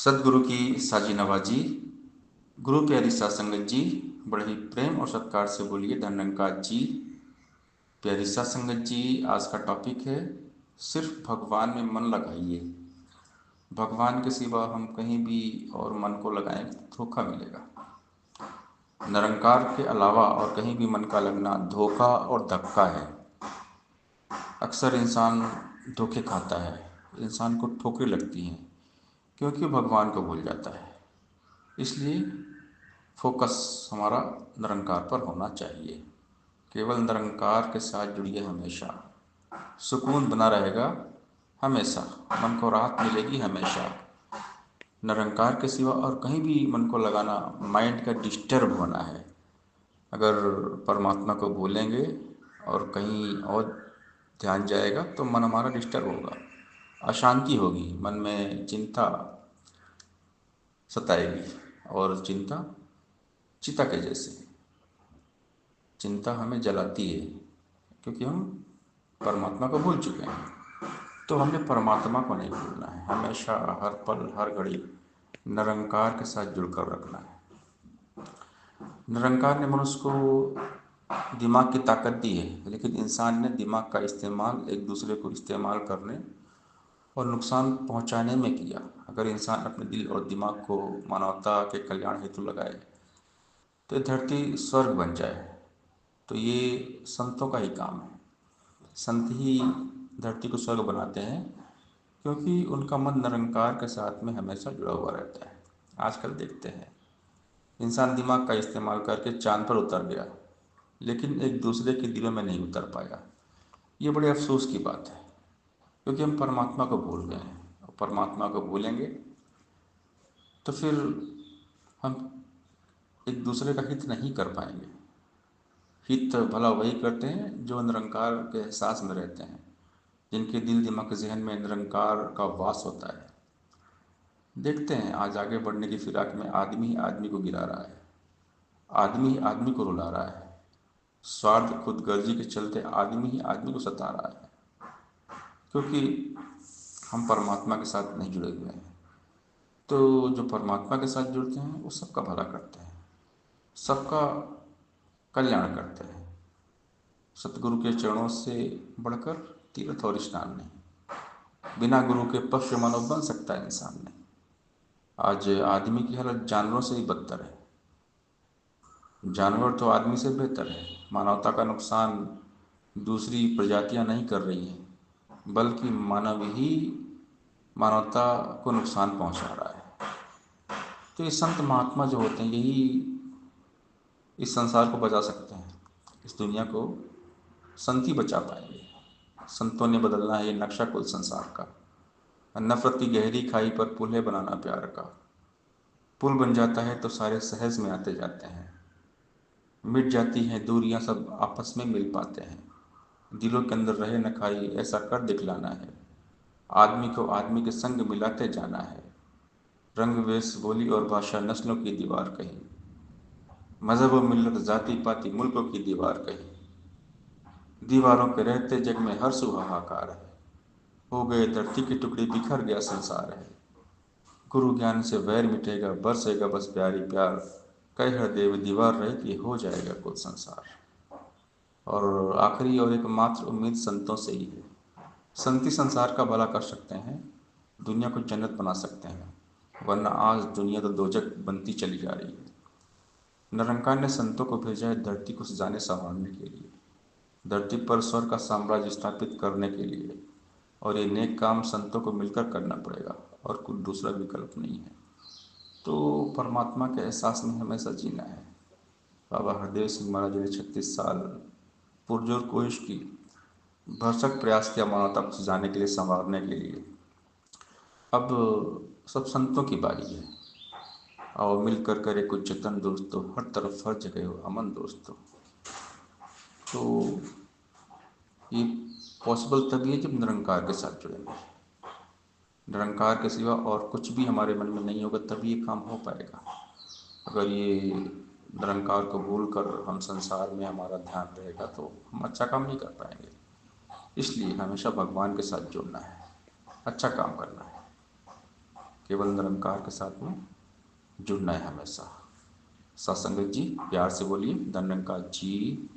सदगुरु की साजी नवाजी। गुरु प्यारी साध संगत जी, बड़े ही प्रेम और सत्कार से बोलिए धन्यंकार जी। प्यारी साध संगत जी, आज का टॉपिक है सिर्फ भगवान में मन लगाइए। भगवान के सिवा हम कहीं भी और मन को लगाएं धोखा मिलेगा। निरंकार के अलावा और कहीं भी मन का लगना धोखा और धक्का है। अक्सर इंसान धोखे खाता है, इंसान को ठोकरें लगती हैं क्योंकि वो भगवान को भूल जाता है। इसलिए फोकस हमारा निरंकार पर होना चाहिए। केवल निरंकार के साथ जुड़िए, हमेशा सुकून बना रहेगा, हमेशा मन को राहत मिलेगी हमेशा। निरंकार के सिवा और कहीं भी मन को लगाना माइंड का डिस्टर्ब होना है। अगर परमात्मा को भूलेंगे और कहीं और ध्यान जाएगा तो मन हमारा डिस्टर्ब होगा, अशांति होगी, मन में चिंता सताएगी। और चिंता चिता के जैसे, चिंता हमें जलाती है क्योंकि हम परमात्मा को भूल चुके हैं। तो हमें परमात्मा को नहीं भूलना है, हमेशा हर पल हर घड़ी निरंकार के साथ जुड़कर रखना है। निरंकार ने मनुष्य को दिमाग की ताकत दी है, लेकिन इंसान ने दिमाग का इस्तेमाल एक दूसरे को इस्तेमाल करने और नुकसान पहुंचाने में किया। अगर इंसान अपने दिल और दिमाग को मानवता के कल्याण हेतु लगाए तो ये धरती स्वर्ग बन जाए। तो ये संतों का ही काम है। संत ही धरती को स्वर्ग बनाते हैं क्योंकि उनका मन निरंकार के साथ में हमेशा जुड़ा हुआ रहता है। आजकल देखते हैं इंसान दिमाग का इस्तेमाल करके चांद पर उतर गया, लेकिन एक दूसरे के दिलों में नहीं उतर पाया। ये बड़े अफसोस की बात है क्योंकि हम परमात्मा को भूल गए हैं। और परमात्मा को भूलेंगे तो फिर हम एक दूसरे का हित नहीं कर पाएंगे। हित भला वही करते हैं जो निरंकार के एहसास में रहते हैं, जिनके दिल दिमाग जहन में निरंकार का वास होता है। देखते हैं आज आगे बढ़ने की फिराक में आदमी ही आदमी को गिरा रहा है, आदमी ही आदमी को रुला रहा है। स्वार्थ खुदगर्जी के चलते आदमी ही आदमी को सता रहा है क्योंकि हम परमात्मा के साथ नहीं जुड़े हुए हैं। तो जो परमात्मा के साथ जुड़ते हैं वो सबका भला करते हैं, सबका कल्याण करते हैं। सतगुरु के चरणों से बढ़कर तीर्थ और स्नान नहीं। बिना गुरु के पक्ष मानव बन सकता है इंसान नहीं। आज आदमी की हालत जानवरों से ही बदतर है। जानवर तो आदमी से बेहतर है। मानवता का नुकसान दूसरी प्रजातियां नहीं कर रही हैं, बल्कि मानव ही मानवता को नुकसान पहुंचा रहा है। तो ये संत महात्मा जो होते हैं यही इस संसार को बचा सकते हैं। इस दुनिया को संत ही बचा पाएंगे। संतों ने बदलना है ये नक्शा कुल संसार का। नफरत की गहरी खाई पर पुल है बनाना प्यार का। पुल बन जाता है तो सारे सहज में आते जाते हैं। मिट जाती हैं दूरियां, सब आपस में मिल पाते हैं। दिलों के अंदर रहे न खाई ऐसा कर दिखलाना है। आदमी को आदमी के संग मिलाते जाना है। रंग वेश बोली और भाषा नस्लों की दीवार कहीं, मजहब और मिल्लत जाति पाति मुल्कों की दीवार कहीं। दीवारों के रहते जग में हर सुहाहाकार है। हो गए धरती के टुकड़े बिखर गया संसार है। गुरु ज्ञान से वैर मिटेगा बरसेगा बस प्यारी प्यार। कह हर देव दीवार रही हो जाएगा कुल संसार। और आखिरी और एकमात्र उम्मीद संतों से ही है। संत ही संसार का भला कर सकते हैं, दुनिया को जन्नत बना सकते हैं, वरना आज दुनिया तो दोजख बनती चली जा रही है। निरंकार ने संतों को भेजा है धरती को सजाने संवारने के लिए, धरती पर स्वर्ग का साम्राज्य स्थापित करने के लिए। और ये नेक काम संतों को मिलकर करना पड़ेगा और कुछ दूसरा विकल्प नहीं है। तो परमात्मा के एहसास में हमेशा जीना है। बाबा हरदेव सिंह महाराज ने 36 साल पुरजोर कोशिश की, भरसक प्रयास किया मानवता को सजाने के लिए, संवारने के लिए। अब सब संतों की बारी है। और मिलकर करे कुछ जतन दोस्तों, हर तरफ हर जगह हो अमन दोस्तों। तो ये पॉसिबल तभी है जब निरंकार के साथ जुड़ेंगे। निरंकार के सिवा और कुछ भी हमारे मन में नहीं होगा तभी ये काम हो पाएगा। अगर ये निरंकार को भूल कर हम संसार में हमारा ध्यान रहेगा तो हम अच्छा काम नहीं कर पाएंगे। इसलिए हमेशा भगवान के साथ जुड़ना है, अच्छा काम करना है। केवल निरंकार के साथ में जुड़ना है हमेशा। सत्संगत जी प्यार से बोलिए, धन्यंकार जी।